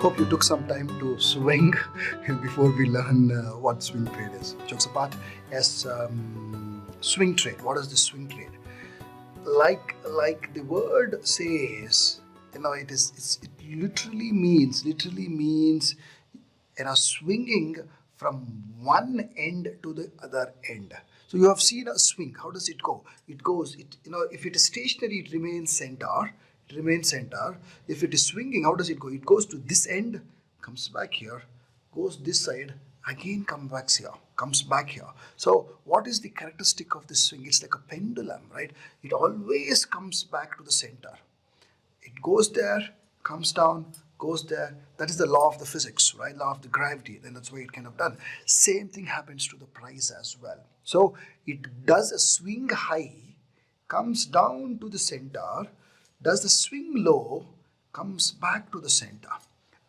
Hope you took some time to swing before we learn what swing trade is. Jokes apart, yes, swing trade. What is the swing trade? Like the word says, it literally means swinging from one end to the other end. So you have seen a swing. How does it go? It goes, if it is stationary, it remains center. It remains center. If it is swinging, how does it go? It goes to this end, comes back here, goes this side, again comes back here. So what is the characteristic of this swing? It's like a pendulum, right? It always comes back to the center. It goes there, comes down, goes there. That is the law of the physics, right? Law of the gravity. Then that's why it kind of done. Same thing happens to the price as well. So it does a swing high, comes down to the center, does the swing low, comes back to the center,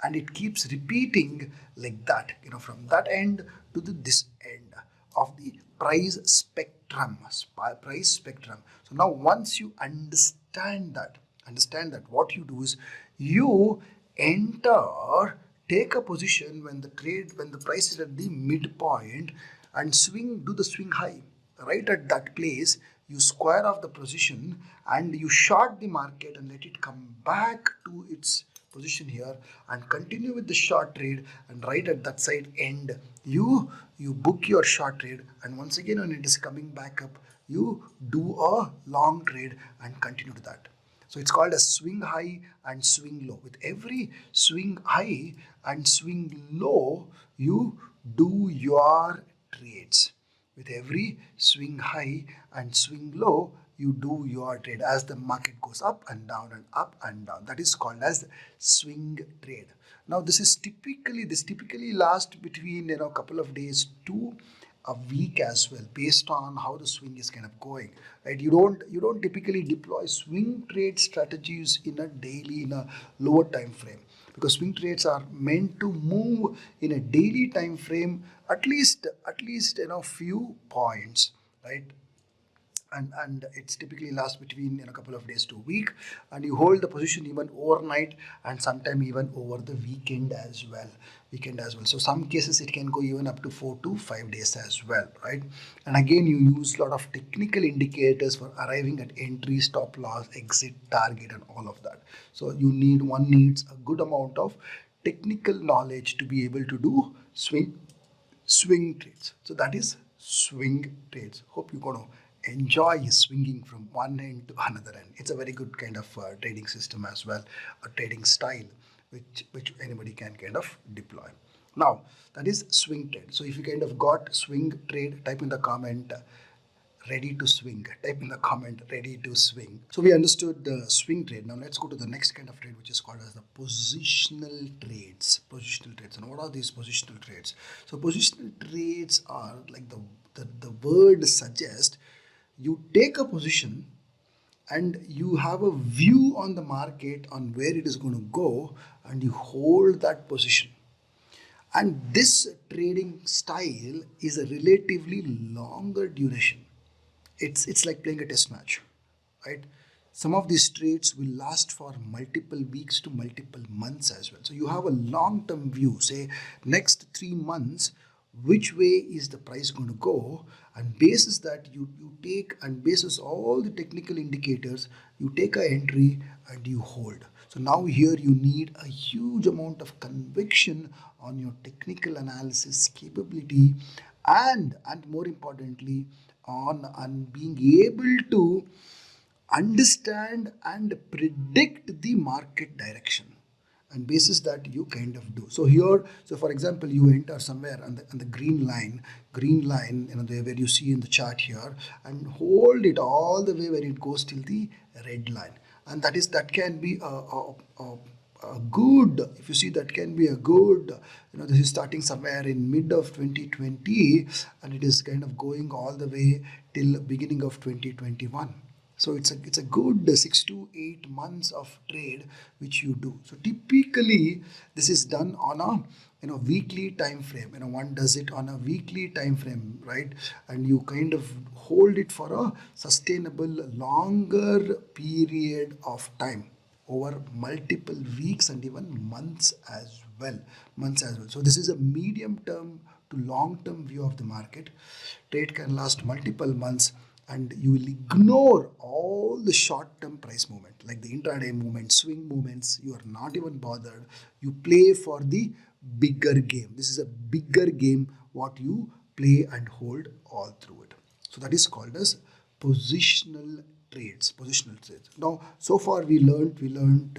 and it keeps repeating like that, from that end to this end of the price spectrum. So now once you understand that, what you do is you take a position when the price is at the midpoint and do the swing high. Right at that place, you square off the position and you short the market and let it come back to its position here and continue with the short trade, and right at that side end you book your short trade, and once again when it is coming back up you do a long trade and continue to that. So it's called a swing high and swing low. With every swing high and swing low, you do your trades. With every swing high and swing low, you do your trade as the market goes up and down and up and down. That is called as swing trade. Now this typically lasts between a couple of days to a week as well, based on how the swing is kind of going, right? You don't typically deploy swing trade strategies in a lower time frame, because swing trades are meant to move in a daily time frame at least few points, right? And it's typically lasts between a couple of days to a week, and you hold the position even overnight and sometime even over the weekend as well. So some cases it can go even up to 4 to 5 days as well, right? And again, you use a lot of technical indicators for arriving at entry, stop loss, exit, target, and all of that. So one needs a good amount of technical knowledge to be able to do swing trades. So that is swing trades. Hope you're going to enjoy swinging from one end to another end. It's a very good kind of trading system as well, a trading style which anybody can kind of deploy. Now that is swing trade. So if you kind of got swing trade, type in the comment ready to swing. Type in the comment ready to swing. So we understood the swing trade. Now let's go to the next kind of trade, which is called as the positional trades. And what are these positional trades? So positional trades are like the word suggests, you take a position and you have a view on the market on where it is going to go, and you hold that position. And this trading style is a relatively longer duration. It's like playing a test match, right? Some of these trades will last for multiple weeks to multiple months as well. So you have a long-term view, say next 3 months, which way is the price going to go, and basis that you take, and basis all the technical indicators, you take an entry and you hold. So now here you need a huge amount of conviction on your technical analysis capability, and more importantly on being able to understand and predict the market direction, and basis that you kind of do. So here, for example, you enter somewhere on the green line, where you see in the chart here, and hold it all the way where it goes till the red line, and that can be a good, if you see, that can be a good, this is starting somewhere in mid of 2020 and it is kind of going all the way till beginning of 2021. So it's a good 6 to 8 months of trade which you do. So typically this is done on a weekly time frame. One does it on a weekly time frame, right? And you kind of hold it for a sustainable longer period of time, over multiple weeks and even months as well, months as well. So this is a medium term to long term view of the market. Trade can last multiple months and you will ignore all the short term price movement like the intraday movement, swing movements. You are not even bothered. You play for the bigger game. This is a bigger game what you play and hold all through it. So that is called as positional trades. Positional trades. Now, so far we learned.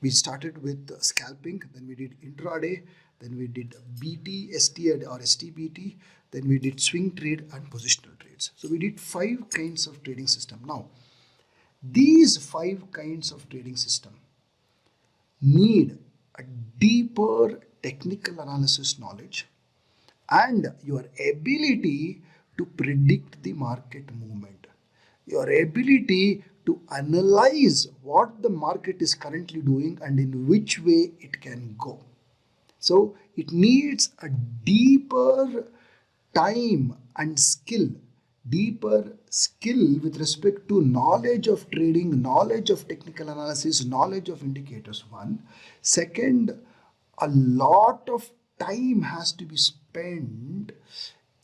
We started with scalping, then we did intraday, then we did BT, ST or STBT, then we did swing trade and positional trades. So we did 5 kinds of trading system. Now, these 5 kinds of trading system need a deeper technical analysis knowledge and your ability to predict the market movement, your ability to analyze what the market is currently doing and in which way it can go. So it needs a deeper time and skill, deeper skill with respect to knowledge of trading, knowledge of technical analysis, knowledge of indicators. One. Second, a lot of time has to be spent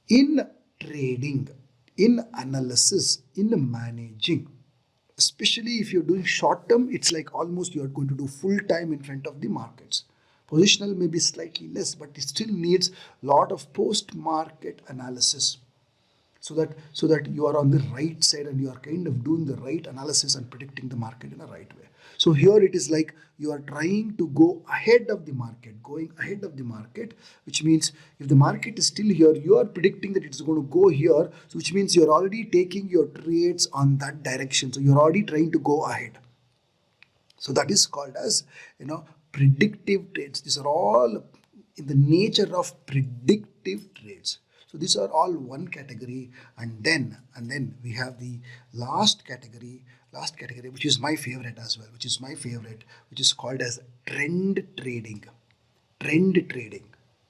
in trading, in analysis, in managing. Especially if you're doing short term, it's like almost you're going to do full time in front of the markets. Positional may be slightly less, but it still needs a lot of post market analysis so that you are on the right side and you are kind of doing the right analysis and predicting the market in a right way. So here it is like you are trying to go ahead of the market, going ahead of the market, which means if the market is still here, you are predicting that it's going to go here, so which means you're already taking your trades on that direction. So you're already trying to go ahead. So that is called as, predictive trades. These are all in the nature of predictive trades. So these are all one category, and then we have the last category, which is my favorite as well, which is called as trend trading. Trend trading,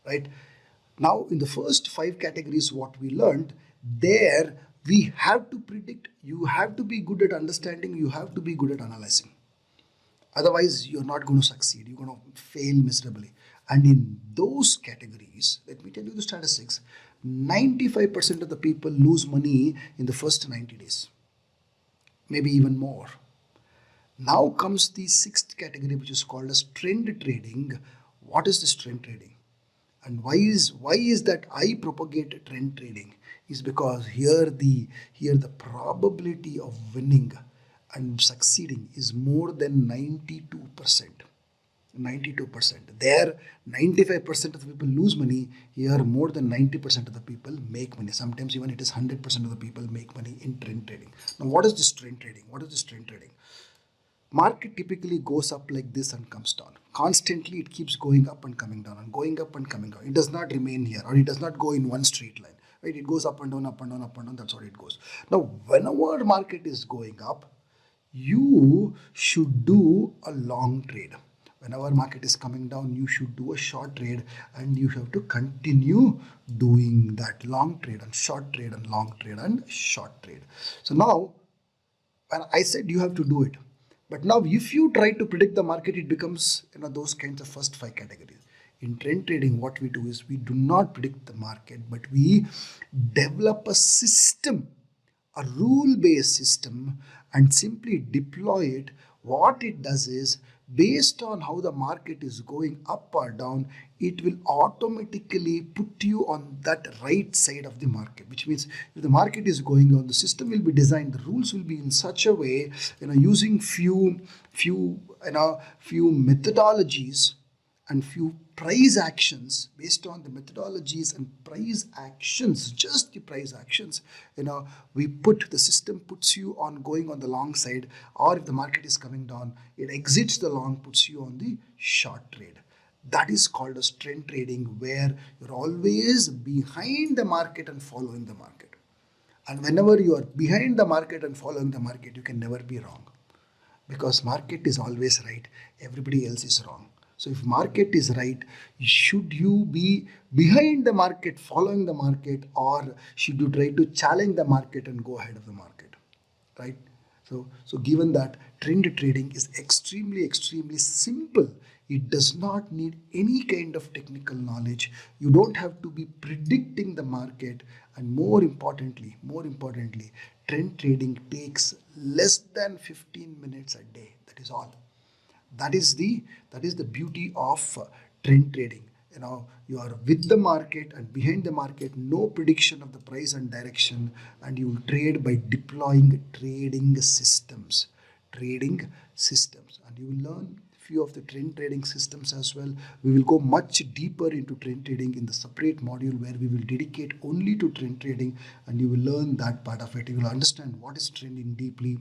right? Now, in the first 5 categories, what we learned, there we have to predict, you have to be good at understanding, you have to be good at analyzing. Otherwise, you're not going to succeed. You're going to fail miserably. And in those categories, let me tell you the statistics, 95% of the people lose money in the first 90 days. Maybe even more. Now comes the 6th category, which is called as trend trading. What is this trend trading? And why is that I propagate trend trading? Is because here the probability of winning and succeeding is more than 92%. 92%. There, 95% of the people lose money. Here, more than 90% of the people make money. Sometimes even it is 100% of the people make money in trend trading. Now, what is this trend trading? Market typically goes up like this and comes down. Constantly, it keeps going up and coming down and going up and coming down. It does not remain here, or it does not go in one straight line. Right? It goes up and down, up and down, up and down. That's how it goes. Now, whenever market is going up, you should do a long trade. Whenever market is coming down, you should do a short trade, and you have to continue doing that long trade and short trade and long trade and short trade. So now, when I said you have to do it, but now if you try to predict the market, it becomes those kinds of first 5 categories. In trend trading, what we do is we do not predict the market, but we develop a system, a rule-based system, and simply deploy it. What it does is, based on how the market is going up or down, it will automatically put you on that right side of the market, which means if the market is going on, the system will be designed, the rules will be in such a way, using few methodologies and few price actions. Based on the methodologies and price actions, just the price actions, the system puts you on going on the long side, or if the market is coming down, it exits the long, puts you on the short trade. That is called as trend trading, where you're always behind the market and following the market. And whenever you are behind the market and following the market, you can never be wrong, because market is always right, everybody else is wrong. So if market is right, should you be behind the market, following the market, or should you try to challenge the market and go ahead of the market, right? So given that trend trading is extremely simple, it does not need any kind of technical knowledge. You don't have to be predicting the market, and more importantly, trend trading takes less than 15 minutes a day. That is all. That is the beauty of trend trading. You are with the market and behind the market, no prediction of the price and direction, and you trade by deploying trading systems, and you will learn few of the trend trading systems as well. We will go much deeper into trend trading in the separate module where we will dedicate only to trend trading, and you will learn that part of it. You will understand what is trending deeply,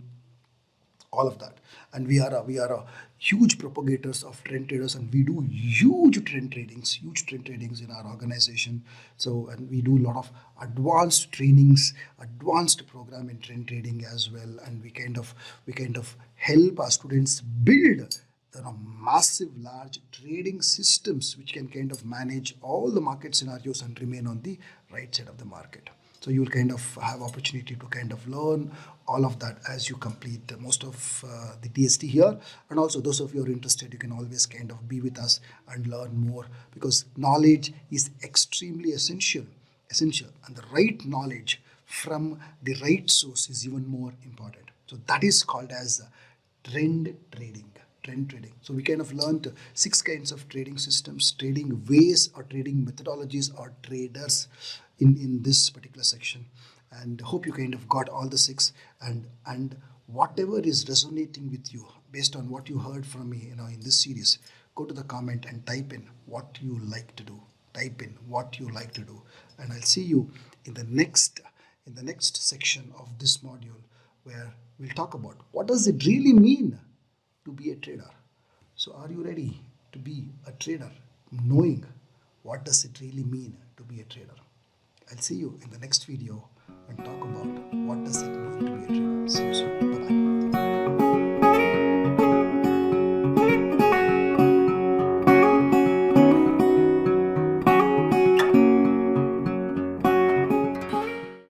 all of that. And we are a huge propagators of trend traders, and we do huge trend tradings in our organization. So, and we do a lot of advanced trainings, advanced program in trend trading as well, and we kind of help our students build massive large trading systems which can kind of manage all the market scenarios and remain on the right side of the market. So you will kind of have opportunity to kind of learn all of that as you complete most of the DST here. And also those of you who are interested, you can always kind of be with us and learn more, because knowledge is extremely essential, and the right knowledge from the right source is even more important. So that is called as trend trading. So we kind of learned 6 kinds of trading systems, trading ways or trading methodologies or traders in this particular section. And hope you kind of got all the 6, and whatever is resonating with you based on what you heard from me in this series, go to the comment and type in what you like to do. And I'll see you in the next section of this module, where we'll talk about what does it really mean to be a trader. So are you ready to be a trader, knowing what does it really mean to be a trader? I'll see you in the next video and talk about